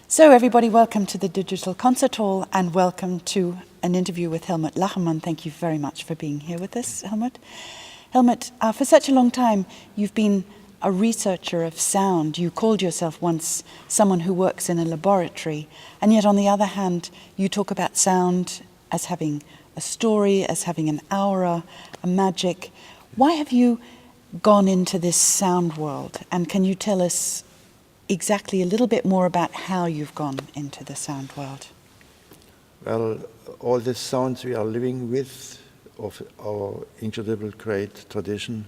So everybody, welcome to the Digital Concert Hall and welcome to an interview with Helmut Lachenmann. Thank you very much for being here with us, Helmut. Helmut, for such a long time, you've been a researcher of sound. You called yourself once someone who works in a laboratory, and yet on the other hand, you talk about sound as having a story, as having an aura, a magic. Why have you gone into this sound world, and can you tell us exactly a little bit more about how you've gone into the sound world? Well, all the sounds we are living with of our incredible great tradition,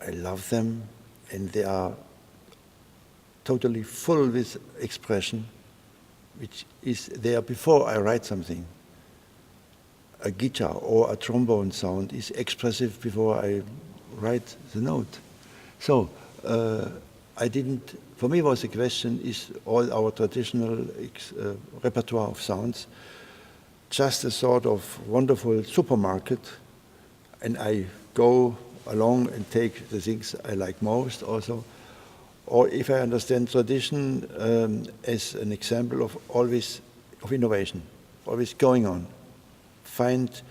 I love them, and they are totally full with expression, which is there before I write something. A guitar or a trombone sound is expressive before I write the note. So, for me was the question, is all our traditional repertoire of sounds just a sort of wonderful supermarket, and I go along and take the things I like most also, or if I understand tradition as an example of always of innovation, always going on, find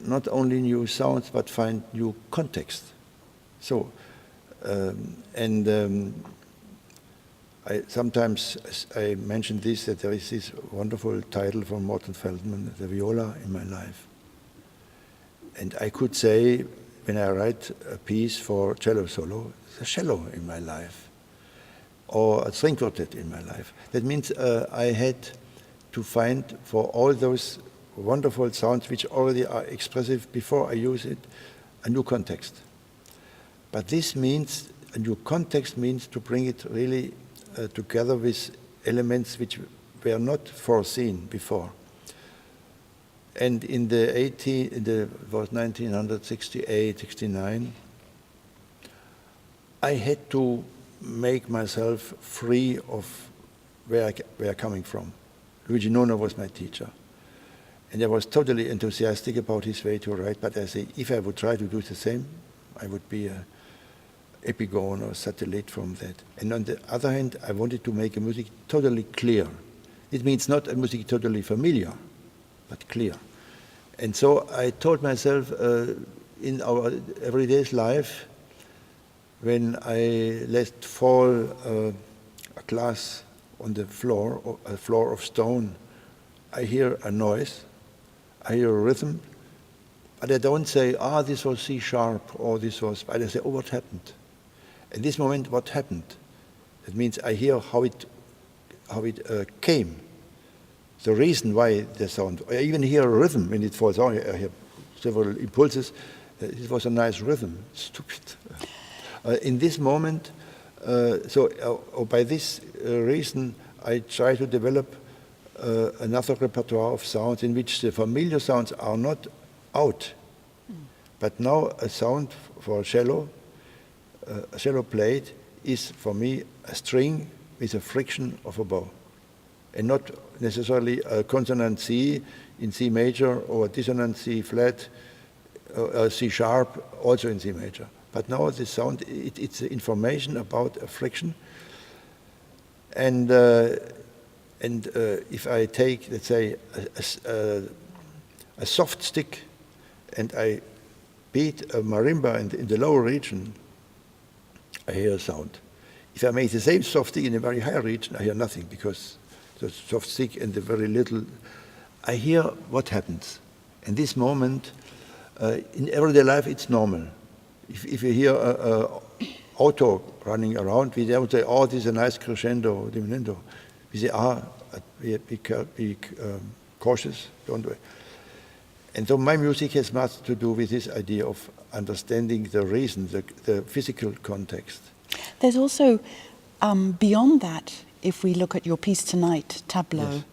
not only new sounds but find new context. So. Sometimes I mention this, that there is this wonderful title from Morton Feldman, The Viola in My Life. And I could say, when I write a piece for cello solo, the cello in my life, or a string quartet in my life. That means I had to find for all those wonderful sounds which already are expressive before I use it, a new context. But this means, a new context means to bring it really together with elements which were not foreseen before. And in the 1968, 69, I had to make myself free of where I'm coming from. Luigi Nono was my teacher. And I was totally enthusiastic about his way to write, but I say, if I would try to do the same, I would be a epigone or satellite from that. And on the other hand, I wanted to make a music totally clear. It means not a music totally familiar, but clear. And so I told myself in our everyday life, when I let fall a glass on the floor, or a floor of stone, I hear a noise, I hear a rhythm, but I don't say, this was C sharp, or this was, but I say, what happened? In this moment, what happened? That means I hear how it came, the reason why the sound. I even hear a rhythm when it falls on. I hear several impulses. It was a nice rhythm. Stupid. In this moment, by this reason, I try to develop another repertoire of sounds in which the familiar sounds are not out, but now a sound for cello. A cello played is, for me, a string with a friction of a bow, and not necessarily a consonant C in C major or a dissonant C flat, or C sharp also in C major. But now the sound, it's information about a friction. And if I take, let's say, a soft stick and I beat a marimba in the lower region, I hear a sound. If I make the same soft stick in a very high region, I hear nothing, because the soft stick and the very little, I hear what happens. In this moment, in everyday life, it's normal. If you hear an auto running around, we don't say, this is a nice crescendo, diminuendo. We say, be cautious, don't we? And so my music has much to do with this idea of understanding the reason, the physical context. There's also, beyond that, if we look at your piece tonight, Tableau,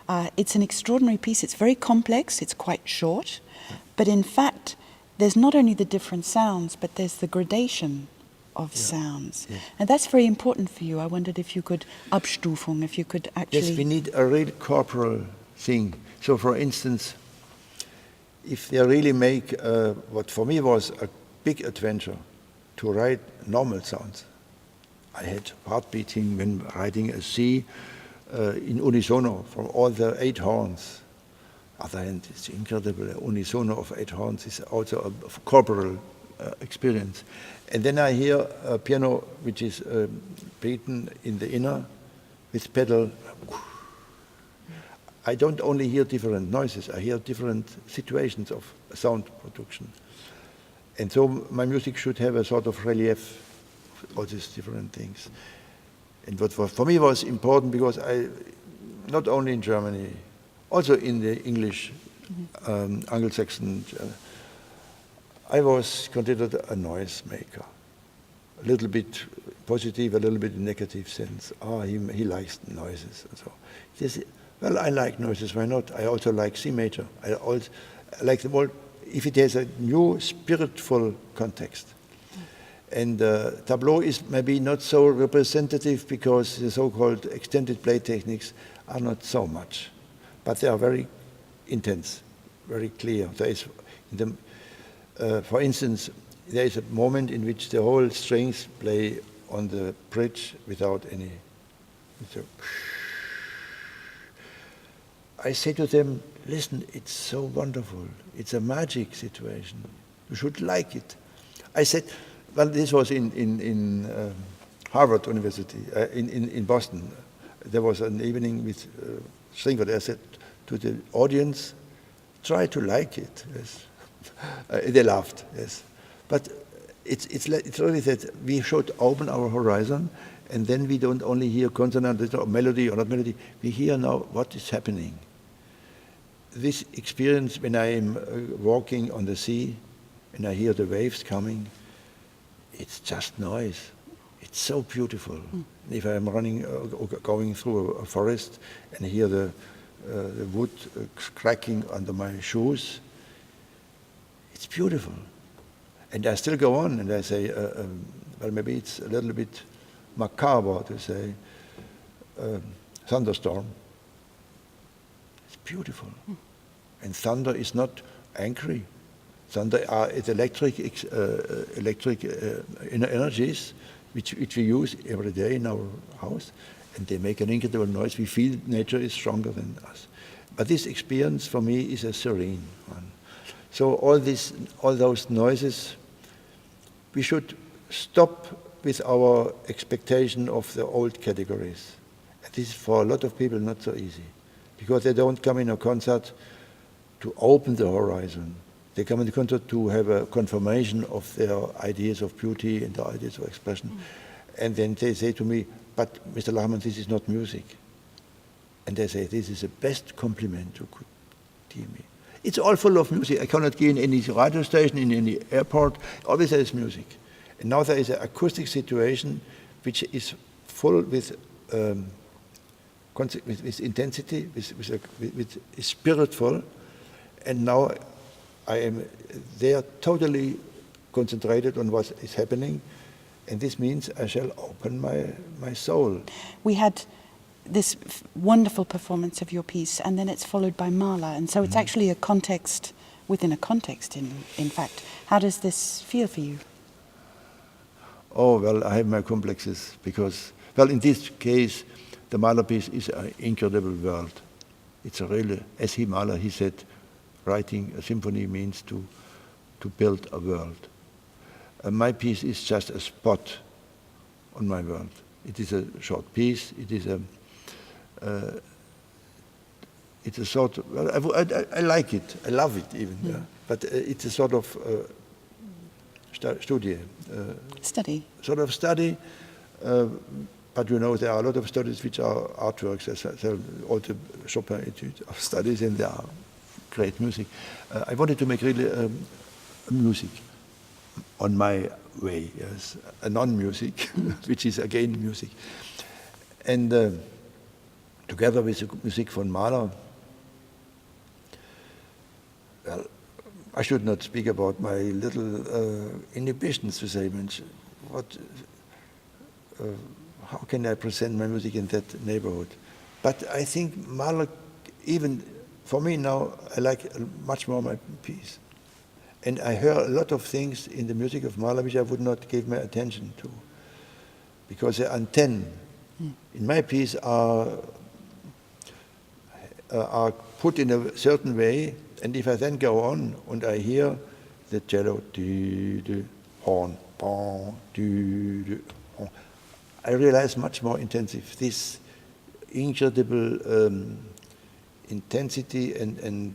yes. It's an extraordinary piece. It's very complex, it's quite short, but in fact, there's not only the different sounds, but there's the gradation of sounds. Yes. And that's very important for you. I wondered if you could, Abstufung, if you could actually... Yes, we need a real corporal thing. So for instance, if they really make what for me was a big adventure to write normal sounds, I had heart beating when riding a C in unisono from all the 8 horns. Other hand, it's incredible. Unisono of 8 horns is also a corporal experience. And then I hear a piano which is beaten in the inner with pedal. I don't only hear different noises, I hear different situations of sound production. And so my music should have a sort of relief of all these different things. And what for me was important, because I, not only in Germany, also in the English, Anglo-Saxon, I was considered a noise maker. A little bit positive, a little bit negative sense. He likes noises. So, well, I like noises, why not? I also like C major. I also like the whole, if it has a new spiritful context. And tableau is maybe not so representative because the so-called extended play techniques are not so much. But they are very intense, very clear. There is, for instance, there is a moment in which the whole strings play on the bridge without any. I say to them, listen, it's so wonderful. It's a magic situation. You should like it. I said, well, this was in Harvard University, in Boston. There was an evening with Stringford. I said to the audience, try to like it. Yes. They laughed, yes. But it's really that we should open our horizon, and then we don't only hear consonant or melody or not melody, we hear now what is happening. This experience when I am walking on the sea and I hear the waves coming, it's just noise. It's so beautiful. If I'm running or going through a forest and hear the wood cracking under my shoes, it's beautiful. And I still go on and I say, well, maybe it's a little bit macabre to say thunderstorm. It's beautiful. And thunder is not angry. Thunder is electric energies which we use every day in our house, and they make an incredible noise. We feel nature is stronger than us. But this experience for me is a serene one. So all those noises, we should stop with our expectation of the old categories. And this is for a lot of people not so easy, because they don't come in a concert to open the horizon. They come in the concert to have a confirmation of their ideas of beauty and their ideas of expression. And then they say to me, but Mr. Lachenmann, this is not music. And they say, this is the best compliment you could give me. It's all full of music. I cannot go in any radio station, in any airport. Always there is music. And now there is an acoustic situation which is full with intensity, with spiritful. And now I am there totally concentrated on what is happening. And this means I shall open my soul. We had this wonderful performance of your piece, and then it's followed by Mahler. And so it's actually a context within a context, in fact. How does this feel for you? Oh, well, I have my complexes because, well, in this case, the Mahler piece is an incredible world. It's a really, as Mahler, he said, writing a symphony means to build a world. My piece is just a spot on my world. It is a short piece. It is it's a sort of, well, I like it. I love it even. Yeah. But it's a sort of study. Sort of study. But you know, there are a lot of studies which are artworks. There's all the Chopin etudes of studies, and there are great music. I wanted to make really music on my way, yes, a non-music, which is again music. And together with the music von Mahler, well, I should not speak about my little inhibitions to say, how can I present my music in that neighborhood? But I think Mahler, even for me now, I like much more my piece. And I hear a lot of things in the music of Mahler which I would not give my attention to. because the antennae in my piece are put in a certain way, and if I then go on and I hear the cello, horn, I realize much more intensive this incredible intensity and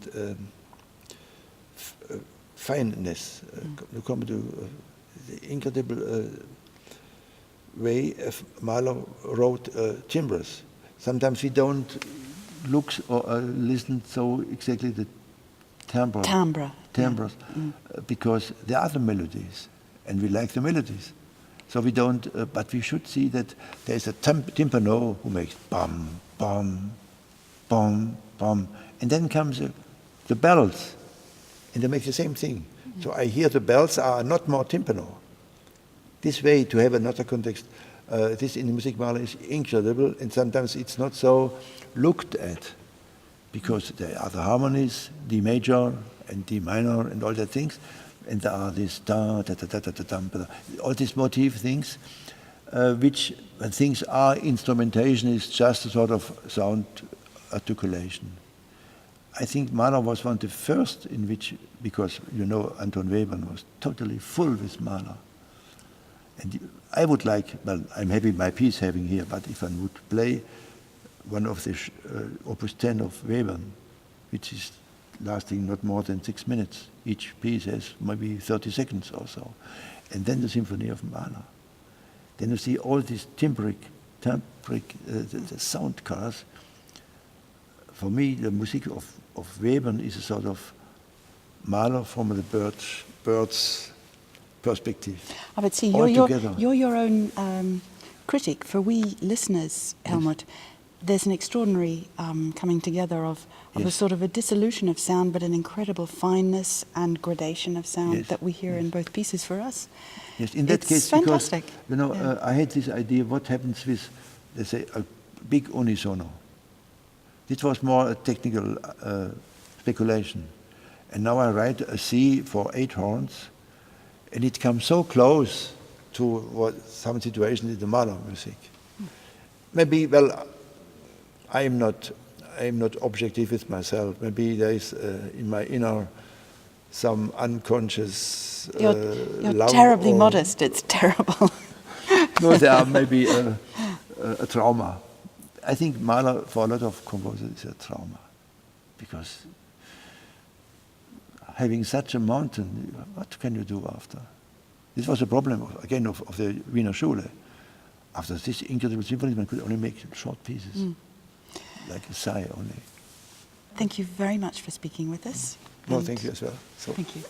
fineness, the incredible way Mahler wrote timbres. Sometimes we don't look or listen so exactly the timbres, because there are the melodies, and we like the melodies. So we don't, but we should see that there is a timpano who makes bum, bum, bum, bum, and then comes the bells, and they make the same thing. So I hear the bells are not more timpano. This way, to have another context, this in the Musikmaler is incredible, and sometimes it's not so looked at, because there are the harmonies, D major and D minor and all that things, and there are these da da da da da da da, all these motif things, which when things are instrumentation is just a sort of sound articulation. I think Mahler was one of the first in which, because you know Anton Webern was totally full with Mahler. And I would like, well, I'm happy my piece having here, but if I would play one of the Opus 10 of Webern, which is lasting not more than 6 minutes. Each piece has maybe 30 seconds or so. And then the Symphony of Mahler. Then you see all these the sound colors. For me, the music of Webern is a sort of Mahler from the bird's perspective. I would see you're your own critic. For we listeners, Helmut, there's an extraordinary coming together of a sort of a dissolution of sound, but an incredible fineness and gradation of sound that we hear in both pieces for us. Yes, in that case, fantastic. Because, you know, I had this idea, what happens with, let's say, a big unisono. This was more a technical speculation. And now I write a C for 8 horns, and it comes so close to what some situations in the Mahler music. Maybe, well, I'm not objective with myself. Maybe there is in my inner some unconscious You're love. Terribly modest. It's terrible. No, there are maybe a trauma. I think Mahler, for a lot of composers, is a trauma, because having such a mountain, what can you do after? This was a problem again of the Wiener Schule. After this incredible symphony, one could only make short pieces. Like a sigh only. Thank you very much for speaking with us. No, thank you as well. So. Thank you.